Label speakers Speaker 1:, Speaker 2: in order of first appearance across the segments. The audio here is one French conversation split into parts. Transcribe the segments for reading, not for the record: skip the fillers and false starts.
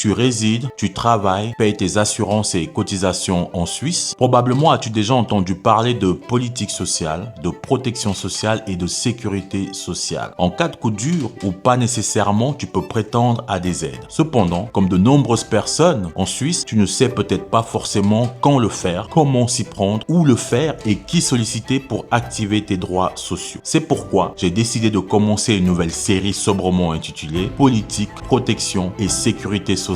Speaker 1: Tu résides, tu travailles, payes tes assurances et cotisations en Suisse. Probablement as-tu déjà entendu parler de politique sociale, de protection sociale et de sécurité sociale. En cas de coup dur ou pas nécessairement, tu peux prétendre à des aides. Cependant, comme de nombreuses personnes en Suisse, tu ne sais peut-être pas forcément quand le faire, comment s'y prendre, où le faire et qui solliciter pour activer tes droits sociaux. C'est pourquoi j'ai décidé de commencer une nouvelle série sobrement intitulée Politique, protection et sécurité sociale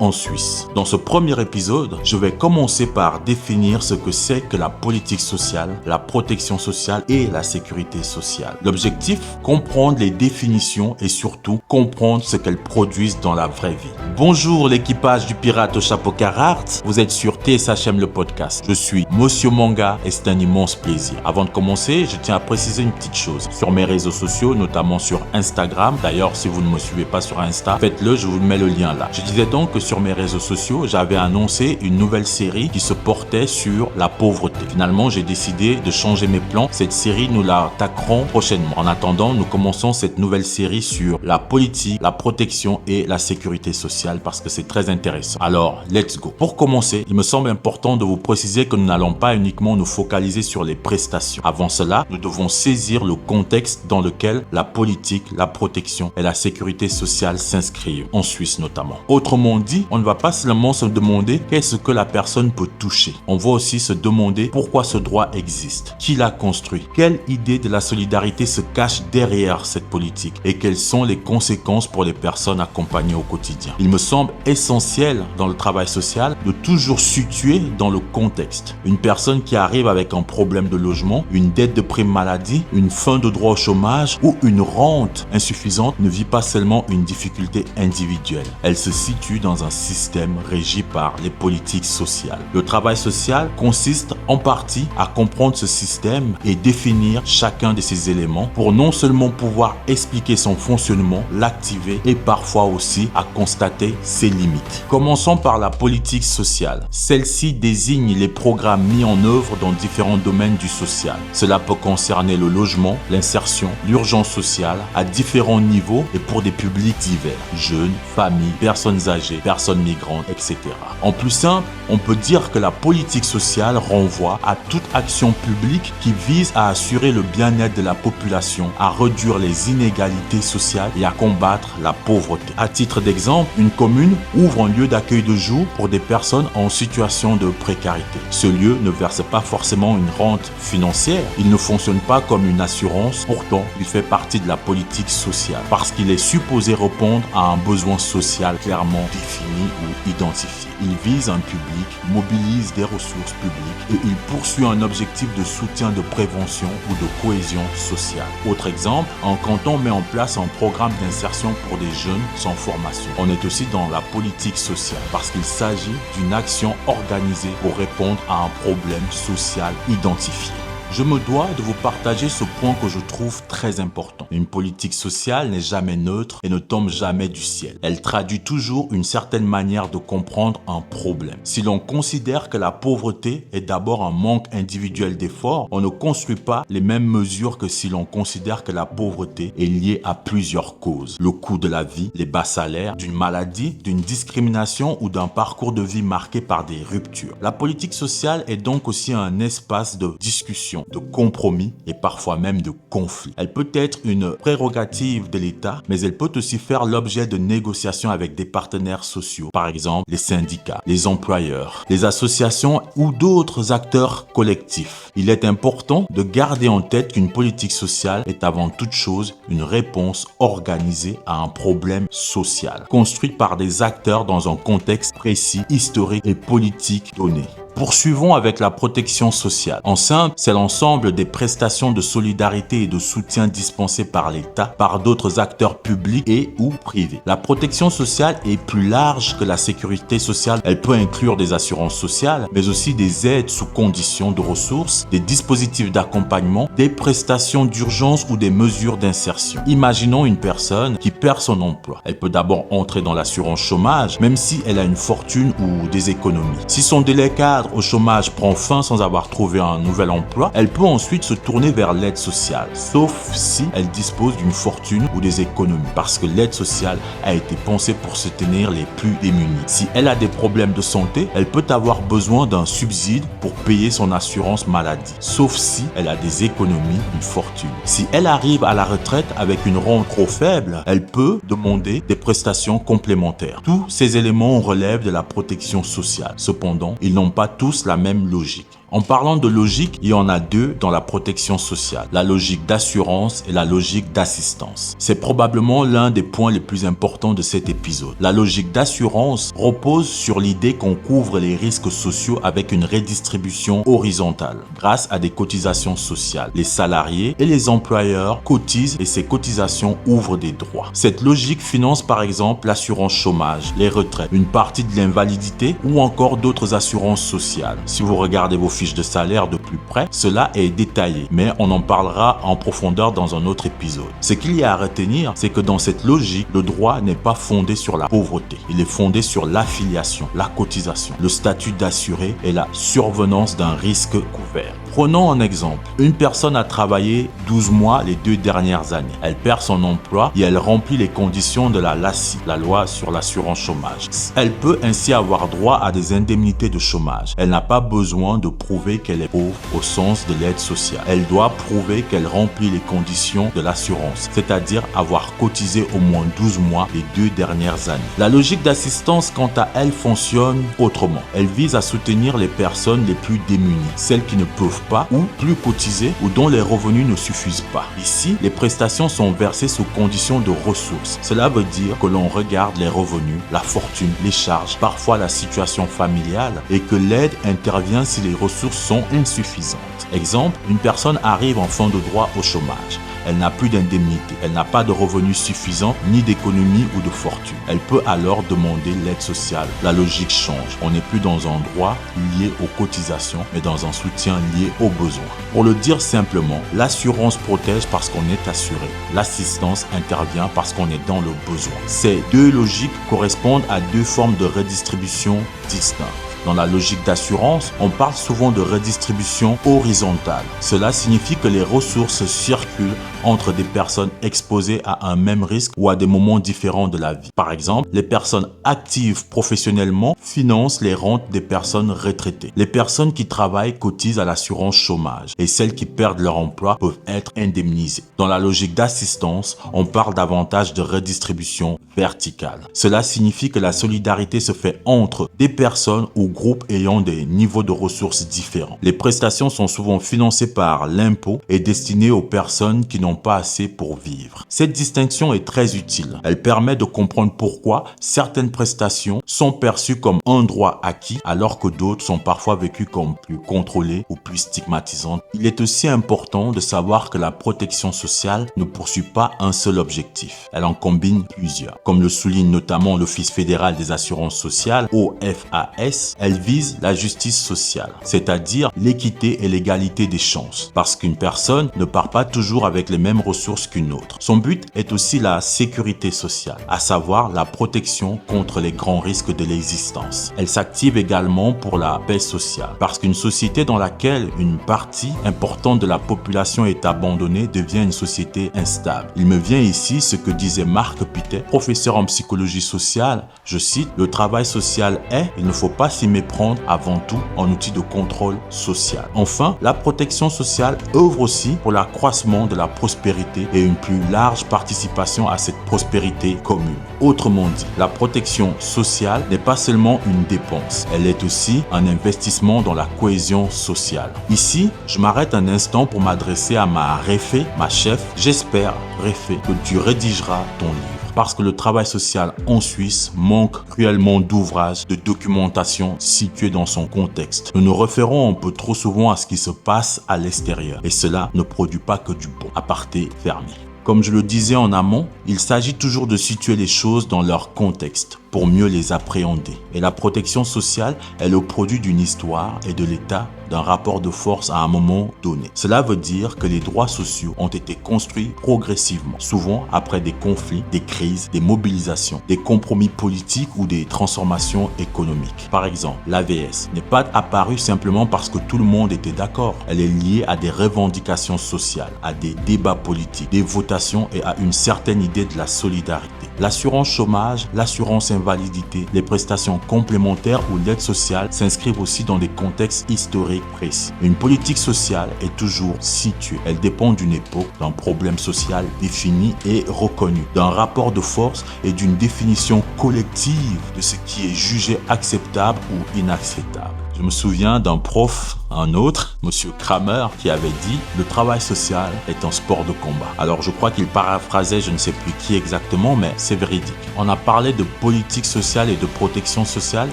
Speaker 1: en Suisse. Dans ce premier épisode, je vais commencer par définir ce que c'est que la politique sociale, la protection sociale et la sécurité sociale. L'objectif, comprendre les définitions et surtout comprendre ce qu'elles produisent dans la vraie vie. Bonjour l'équipage du Pirate au chapeau Carhartt, vous êtes sur TSHM le podcast. Je suis Monsieur Manga et c'est un immense plaisir. Avant de commencer, je tiens à préciser une petite chose. Sur mes réseaux sociaux, notamment sur Instagram, d'ailleurs si vous ne me suivez pas sur Insta, faites-le, je vous mets le lien là. Je disais donc que sur mes réseaux sociaux, j'avais annoncé une nouvelle série qui se portait sur la pauvreté. Finalement, j'ai décidé de changer mes plans. Cette série, nous la attaquerons prochainement. En attendant, nous commençons cette nouvelle série sur la politique, la protection et la sécurité sociale parce que c'est très intéressant. Alors, let's go. Pour commencer, il me semble important de vous préciser que nous n'allons pas uniquement nous focaliser sur les prestations. Avant cela, nous devons saisir le contexte dans lequel la politique, la protection et la sécurité sociale s'inscrivent, en Suisse notamment. Autrement dit, on ne va pas seulement se demander qu'est-ce que la personne peut toucher. On va aussi se demander pourquoi ce droit existe, qui l'a construit, quelle idée de la solidarité se cache derrière cette politique et quelles sont les conséquences pour les personnes accompagnées au quotidien. Il me semble essentiel dans le travail social de toujours situer dans le contexte. Une personne qui arrive avec un problème de logement, une dette de prime maladie, une fin de droit au chômage ou une rente insuffisante ne vit pas seulement une difficulté individuelle. Elle se situe dans un système régi par les politiques sociales. Le travail social consiste en partie à comprendre ce système et définir chacun de ces éléments pour non seulement pouvoir expliquer son fonctionnement, l'activer et parfois aussi à constater ses limites. Commençons par la politique sociale. Celle-ci désigne les programmes mis en œuvre dans différents domaines du social. Cela peut concerner le logement, l'insertion, l'urgence sociale à différents niveaux et pour des publics divers, jeunes, familles, personnes âgées, personnes migrantes, etc. En plus simple, on peut dire que la politique sociale renvoie à toute action publique qui vise à assurer le bien-être de la population, à réduire les inégalités sociales et à combattre la pauvreté. À titre d'exemple, une commune ouvre un lieu d'accueil de jour pour des personnes en situation de précarité. Ce lieu ne verse pas forcément une rente financière, il ne fonctionne pas comme une assurance, pourtant il fait partie de la politique sociale parce qu'il est supposé répondre à un besoin social clairement défini ou identifié. Il vise un public, mobilise des ressources publiques et il poursuit un objectif de soutien de prévention ou de cohésion sociale. Autre exemple, un canton met en place un programme d'insertion pour des jeunes sans formation. On est aussi dans la politique sociale parce qu'il s'agit d'une action organisée pour répondre à un problème social identifié. Je me dois de vous partager ce point que je trouve très important. Une politique sociale n'est jamais neutre et ne tombe jamais du ciel. Elle traduit toujours une certaine manière de comprendre un problème. Si l'on considère que la pauvreté est d'abord un manque individuel d'efforts, on ne construit pas les mêmes mesures que si l'on considère que la pauvreté est liée à plusieurs causes. Le coût de la vie, les bas salaires, d'une maladie, d'une discrimination ou d'un parcours de vie marqué par des ruptures. La politique sociale est donc aussi un espace de discussion, de compromis et parfois même de conflit. Elle peut être une prérogative de l'État, mais elle peut aussi faire l'objet de négociations avec des partenaires sociaux, par exemple les syndicats, les employeurs, les associations ou d'autres acteurs collectifs. Il est important de garder en tête qu'une politique sociale est avant toute chose une réponse organisée à un problème social, construite par des acteurs dans un contexte précis, historique et politique donné. Poursuivons avec la protection sociale. En simple, c'est l'ensemble des prestations de solidarité et de soutien dispensées par l'État, par d'autres acteurs publics et ou privés. La protection sociale est plus large que la sécurité sociale. Elle peut inclure des assurances sociales, mais aussi des aides sous conditions de ressources, des dispositifs d'accompagnement, des prestations d'urgence ou des mesures d'insertion. Imaginons une personne qui perd son emploi. Elle peut d'abord entrer dans l'assurance chômage, même si elle a une fortune ou des économies. Si son délai cadre cadre au chômage prend fin sans avoir trouvé un nouvel emploi, elle peut ensuite se tourner vers l'aide sociale, sauf si elle dispose d'une fortune ou des économies, parce que l'aide sociale a été pensée pour soutenir les plus démunis. Si elle a des problèmes de santé, elle peut avoir besoin d'un subside pour payer son assurance maladie, sauf si elle a des économies, une fortune. Si elle arrive à la retraite avec une rente trop faible, elle peut demander des prestations complémentaires. Tous ces éléments relèvent de la protection sociale. Cependant, ils n'ont pas tous la même logique. En parlant de logique, il y en a deux dans la protection sociale, la logique d'assurance et la logique d'assistance. C'est probablement l'un des points les plus importants de cet épisode. La logique d'assurance repose sur l'idée qu'on couvre les risques sociaux avec une redistribution horizontale. Grâce à des cotisations sociales, les salariés et les employeurs cotisent et ces cotisations ouvrent des droits. Cette logique finance par exemple l'assurance chômage, les retraites, une partie de l'invalidité ou encore d'autres assurances sociales. Si vous regardez vos fiche de salaire de plus près, cela est détaillé, mais on en parlera en profondeur dans un autre épisode. Ce qu'il y a à retenir, c'est que dans cette logique, le droit n'est pas fondé sur la pauvreté. Il est fondé sur l'affiliation, la cotisation, le statut d'assuré et la survenance d'un risque couvert. Prenons un exemple. Une personne a travaillé 12 mois les 2 dernières années. Elle perd son emploi et elle remplit les conditions de la LACI, la loi sur l'assurance chômage. Elle peut ainsi avoir droit à des indemnités de chômage. Elle n'a pas besoin de prouver qu'elle est pauvre au sens de l'aide sociale. Elle doit prouver qu'elle remplit les conditions de l'assurance, c'est-à-dire avoir cotisé au moins 12 mois les 2 dernières années. La logique d'assistance, quant à elle, fonctionne autrement. Elle vise à soutenir les personnes les plus démunies, celles qui ne peuvent pas ou plus cotiser ou dont les revenus ne suffisent pas. Ici, les prestations sont versées sous condition de ressources. Cela veut dire que l'on regarde les revenus, la fortune, les charges, parfois la situation familiale et que l'aide intervient si les ressources sont insuffisantes. Exemple, une personne arrive en fin de droit au chômage. Elle n'a plus d'indemnité, elle n'a pas de revenus suffisants, ni d'économie ou de fortune. Elle peut alors demander l'aide sociale. La logique change. On n'est plus dans un droit lié aux cotisations, mais dans un soutien lié aux besoins. Pour le dire simplement, l'assurance protège parce qu'on est assuré. L'assistance intervient parce qu'on est dans le besoin. Ces deux logiques correspondent à deux formes de redistribution distinctes. Dans la logique d'assurance, on parle souvent de redistribution horizontale. Cela signifie que les ressources circulent entre des personnes exposées à un même risque ou à des moments différents de la vie. Par exemple, les personnes actives professionnellement financent les rentes des personnes retraitées. Les personnes qui travaillent cotisent à l'assurance chômage et celles qui perdent leur emploi peuvent être indemnisées. Dans la logique d'assistance, on parle davantage de redistribution verticale. Cela signifie que la solidarité se fait entre des personnes ou groupes ayant des niveaux de ressources différents. Les prestations sont souvent financées par l'impôt et destinées aux personnes qui n'ont pas assez pour vivre. Cette distinction est très utile. Elle permet de comprendre pourquoi certaines prestations sont perçues comme un droit acquis alors que d'autres sont parfois vécues comme plus contrôlées ou plus stigmatisantes. Il est aussi important de savoir que la protection sociale ne poursuit pas un seul objectif. Elle en combine plusieurs. Comme le souligne notamment l'Office fédéral des assurances sociales, OFAS, elle vise la justice sociale, c'est-à-dire l'équité et l'égalité des chances, parce qu'une personne ne part pas toujours avec les mêmes ressources qu'une autre. Son but est aussi la sécurité sociale, à savoir la protection contre les grands risques de l'existence. Elle s'active également pour la paix sociale, parce qu'une société dans laquelle une partie importante de la population est abandonnée devient une société instable. Il me vient ici ce que disait Marc Pittet, professeur en psychologie sociale, je cite, « Le travail social est, il ne faut pas s'y méprendre, avant tout un outil de contrôle social. » Enfin, la protection sociale œuvre aussi pour l'accroissement de la prospérité et une plus large participation à cette prospérité commune. Autrement dit, la protection sociale n'est pas seulement une dépense, elle est aussi un investissement dans la cohésion sociale. Ici, je m'arrête un instant pour m'adresser à ma réfé, ma chef. J'espère, réfé, que tu rédigeras ton livre. Parce que le travail social en Suisse manque cruellement d'ouvrages, de documentation située dans son contexte. Nous nous référons un peu trop souvent à ce qui se passe à l'extérieur et cela ne produit pas que du bon. Aparté fermé. Comme je le disais en amont, il s'agit toujours de situer les choses dans leur contexte. pour mieux les appréhender. Et la protection sociale est le produit d'une histoire et de l'état d'un rapport de force à un moment donné. Cela veut dire que les droits sociaux ont été construits progressivement, souvent après des conflits, des crises, des mobilisations, des compromis politiques ou des transformations économiques. Par exemple, l'AVS n'est pas apparue simplement parce que tout le monde était d'accord. Elle est liée à des revendications sociales, à des débats politiques, des votations et à une certaine idée de la solidarité. L'assurance chômage, l'assurance invalidité, les prestations complémentaires ou l'aide sociale s'inscrivent aussi dans des contextes historiques précis. Une politique sociale est toujours située. Elle dépend d'une époque, d'un problème social défini et reconnu, d'un rapport de force et d'une définition collective de ce qui est jugé acceptable ou inacceptable. Je me souviens d'un prof, un autre, Monsieur Kramer, qui avait dit « Le travail social est un sport de combat ». Alors je crois qu'il paraphrasait, je ne sais plus qui exactement, mais c'est véridique. On a parlé de politique sociale et de protection sociale.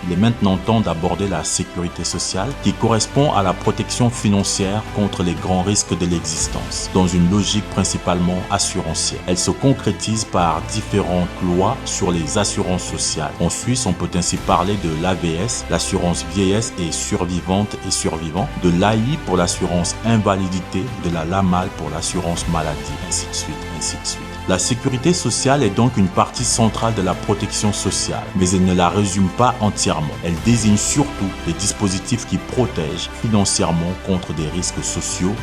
Speaker 1: Il est maintenant temps d'aborder la sécurité sociale, qui correspond à la protection financière contre les grands risques de l'existence, dans une logique principalement assurantielle. Elle se concrétise par différentes lois sur les assurances sociales. En Suisse, on peut ainsi parler de l'AVS, l'assurance vieillesse et survivante et survivant, de l'AI pour l'assurance invalidité, de la LAMAL pour l'assurance maladie, ainsi de suite, ainsi de suite. La sécurité sociale est donc une partie centrale de la protection sociale, mais elle ne la résume pas entièrement. Elle désigne surtout les dispositifs qui protègent financièrement contre des risques sociaux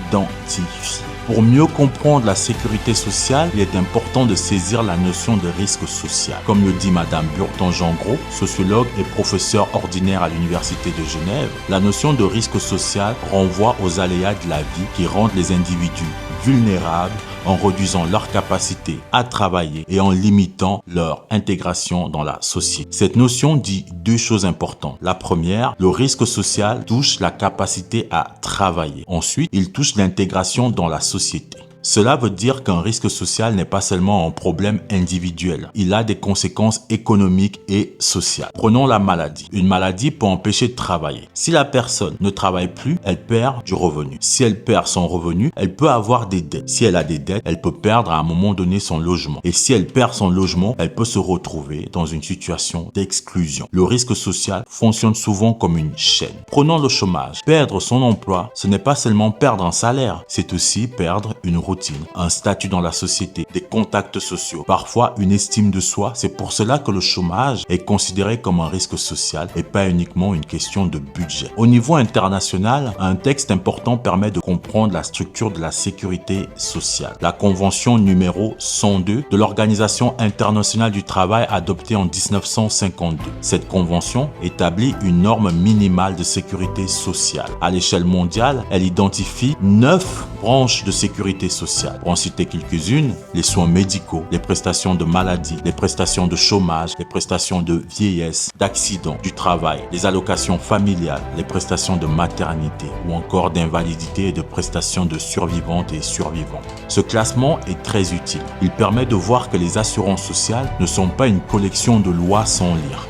Speaker 1: identifiés. Pour mieux comprendre la sécurité sociale, il est important de saisir la notion de risque social. Comme le dit Madame Burton-Gengros, sociologue et professeure ordinaire à l'Université de Genève, la notion de risque social renvoie aux aléas de la vie qui rendent les individus vulnérables en réduisant leur capacité à travailler et en limitant leur intégration dans la société. Cette notion dit deux choses importantes. La première, le risque social touche la capacité à travailler. Ensuite, il touche l'intégration dans la société. Cela veut dire qu'un risque social n'est pas seulement un problème individuel. Il a des conséquences économiques et sociales. Prenons la maladie. Une maladie peut empêcher de travailler. Si la personne ne travaille plus, elle perd du revenu. Si elle perd son revenu, elle peut avoir des dettes. Si elle a des dettes, elle peut perdre à un moment donné son logement. Et si elle perd son logement, elle peut se retrouver dans une situation d'exclusion. Le risque social fonctionne souvent comme une chaîne. Prenons le chômage. Perdre son emploi, ce n'est pas seulement perdre un salaire, c'est aussi perdre une routine, un statut dans la société, des contacts sociaux, parfois une estime de soi. C'est pour cela que le chômage est considéré comme un risque social et pas uniquement une question de budget. Au niveau international, un texte important permet de comprendre la structure de la sécurité sociale. La convention numéro 102 de l'Organisation internationale du travail adoptée en 1952. Cette convention établit une norme minimale de sécurité sociale. À l'échelle mondiale, elle identifie 9 branches de sécurité sociale. Pour en citer quelques-unes, les soins médicaux, les prestations de maladie, les prestations de chômage, les prestations de vieillesse, d'accident, du travail, les allocations familiales, les prestations de maternité ou encore d'invalidité et de prestations de survivantes et survivants. Ce classement est très utile. Il permet de voir que les assurances sociales ne sont pas une collection de lois sans lire.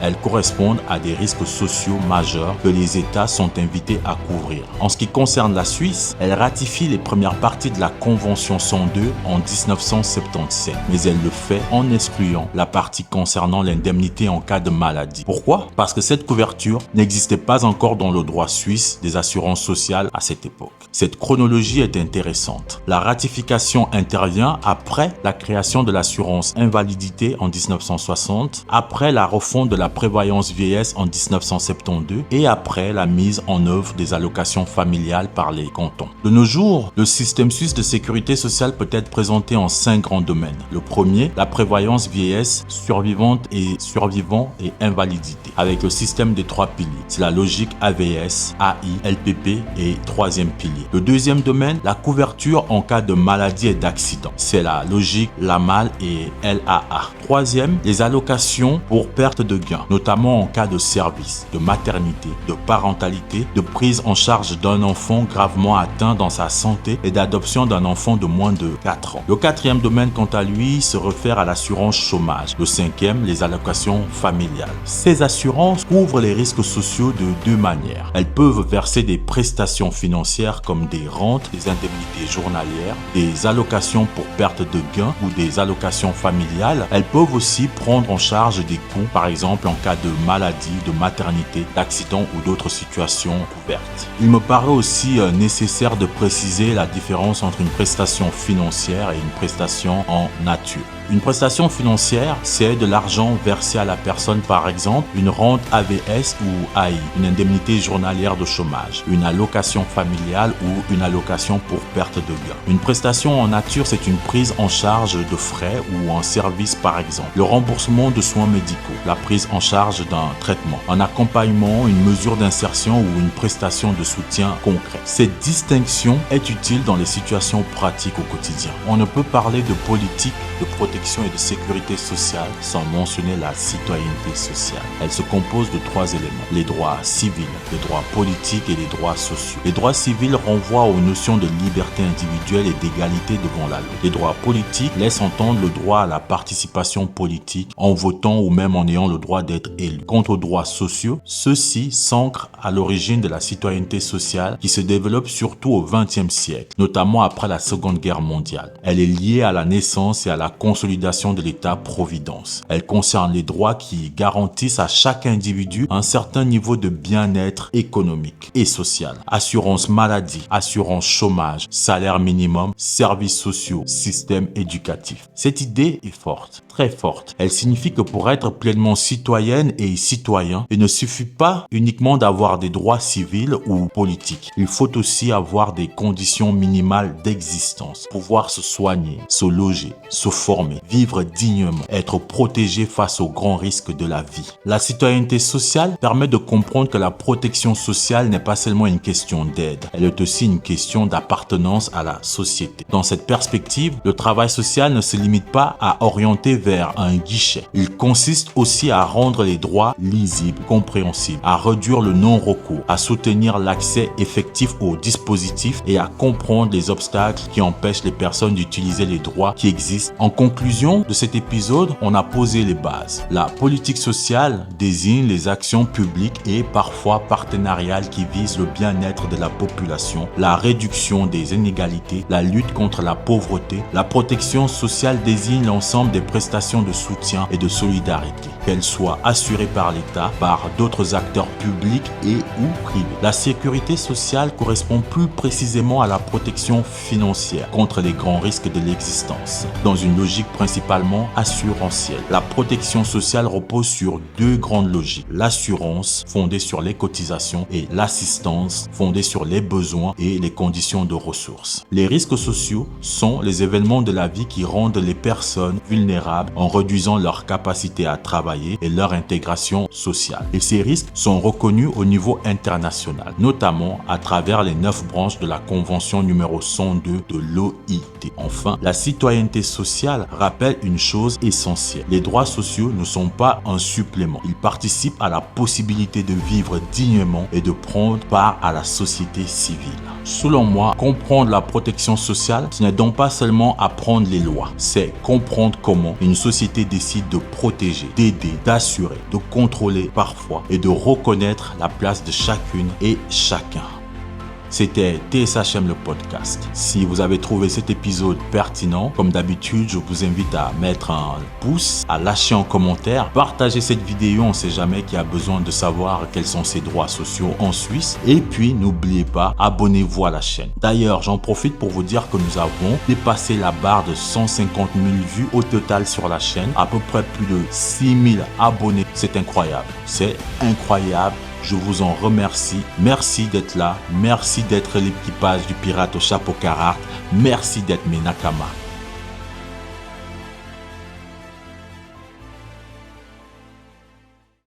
Speaker 1: Elles correspondent à des risques sociaux majeurs que les États sont invités à couvrir. En ce qui concerne la Suisse, elle ratifie les premières parties de la Convention 102 en 1977, mais elle le fait en excluant la partie concernant l'indemnité en cas de maladie. Pourquoi? Parce que cette couverture n'existait pas encore dans le droit suisse des assurances sociales à cette époque. Cette chronologie est intéressante. La ratification intervient après la création de l'assurance invalidité en 1960, après la refonte de la prévoyance vieillesse en 1972 et après la mise en œuvre des allocations familiales par les cantons. De nos jours, le système suisse de sécurité sociale peut être présenté en 5 grands domaines. Le premier, la prévoyance vieillesse, survivante et survivant et invalidité, avec le système des 3 piliers. C'est la logique AVS, AI, LPP et 3e pilier. Le deuxième domaine, la couverture en cas de maladie et d'accident. C'est la logique LAMAL et LAA. Troisième, les allocations pour perte de gain. gain, notamment en cas de service, de maternité, de parentalité, de prise en charge d'un enfant gravement atteint dans sa santé et d'adoption d'un enfant de moins de 4 ans. Le quatrième domaine, quant à lui, se réfère à l'assurance chômage. Le cinquième, les allocations familiales. Ces assurances couvrent les risques sociaux de deux manières. Elles peuvent verser des prestations financières comme des rentes, des indemnités journalières, des allocations pour perte de gains ou des allocations familiales. Elles peuvent aussi prendre en charge des coûts, par exemple en cas de maladie, de maternité, d'accident ou d'autres situations couvertes. Il me paraît aussi nécessaire de préciser la différence entre une prestation financière et une prestation en nature. Une prestation financière, c'est de l'argent versé à la personne, par exemple, une rente AVS ou AI, une indemnité journalière de chômage, une allocation familiale ou une allocation pour perte de gain. Une prestation en nature, c'est une prise en charge de frais ou un service, par exemple, le remboursement de soins médicaux, la prise en charge d'un traitement, un accompagnement, une mesure d'insertion ou une prestation de soutien concret. Cette distinction est utile dans les situations pratiques au quotidien. On ne peut parler de politique, de protection et de sécurité sociale sans mentionner la citoyenneté sociale. Elle se compose de trois éléments: les droits civils, les droits politiques et les droits sociaux. Les droits civils renvoient aux notions de liberté individuelle et d'égalité devant la loi. Les droits politiques laissent entendre le droit à la participation politique en votant ou même en ayant le droit d'être élu. Quant aux droits sociaux, ceux-ci s'ancrent à l'origine de la citoyenneté sociale qui se développe surtout au XXe siècle, notamment après la Seconde Guerre mondiale. Elle est liée à la naissance et à la consolidation de l'État-providence. Elle concerne les droits qui garantissent à chaque individu un certain niveau de bien-être économique et social. Assurance maladie, assurance chômage, salaire minimum, services sociaux, système éducatif. Cette idée est forte, très forte. Elle signifie que pour être pleinement citoyenne et citoyen, il ne suffit pas uniquement d'avoir des droits civils ou politiques. Il faut aussi avoir des conditions minimales d'existence, pouvoir se soigner, se loger, se former, vivre dignement, être protégé face aux grands risques de la vie. La citoyenneté sociale permet de comprendre que la protection sociale n'est pas seulement une question d'aide, elle est aussi une question d'appartenance à la société. Dans cette perspective, le travail social ne se limite pas à orienter vers un guichet. Il consiste aussi à rendre les droits lisibles, compréhensibles, à réduire le non-recours, à soutenir l'accès effectif aux dispositifs et à comprendre les obstacles qui empêchent les personnes d'utiliser les droits qui existent. En conclusion de cet épisode, on a posé les bases. La politique sociale désigne les actions publiques et parfois partenariales qui visent le bien-être de la population, la réduction des inégalités, la lutte contre la pauvreté. La protection sociale désigne l'ensemble des prestations de soutien et de solidarité, qu'elles soient assurées par l'État, par d'autres acteurs publics et ou privés. La sécurité sociale correspond plus précisément à la protection financière contre les grands risques de l'existence, dans une logique principalement assurantielle. La protection sociale repose sur deux grandes logiques: l'assurance, fondée sur les cotisations, et l'assistance, fondée sur les besoins et les conditions de ressources. Les risques sociaux sont les événements de la vie qui rendent les personnes vulnérables en réduisant leur capacité à travailler et leur intégration sociale. Et ces risques sont reconnus au niveau international, notamment à travers les 9 branches de la Convention numéro 102 de l'OIT. Enfin, la citoyenneté sociale rappelle une chose essentielle: les droits sociaux ne sont pas un supplément. Ils participent à la possibilité de vivre dignement et de prendre part à la société civile. Selon moi, comprendre la protection sociale, ce n'est donc pas seulement apprendre les lois, c'est comprendre comment une société décide de protéger, d'aider, d'assurer, de contrôler parfois et de reconnaître la place de chacune et chacun. C'était TSHM le podcast. Si vous avez trouvé cet épisode pertinent, comme d'habitude, je vous invite à mettre un pouce, à lâcher un commentaire, partager cette vidéo, on ne sait jamais qui a besoin de savoir quels sont ses droits sociaux en Suisse. Et puis, n'oubliez pas, abonnez-vous à la chaîne. D'ailleurs, j'en profite pour vous dire que nous avons dépassé la barre de 150 000 vues au total sur la chaîne, à peu près plus de 6 000 abonnés. C'est incroyable, c'est incroyable. Je vous en remercie. Merci d'être là. Merci d'être l'équipage du pirate au chapeau carart. Merci d'être mes nakamas.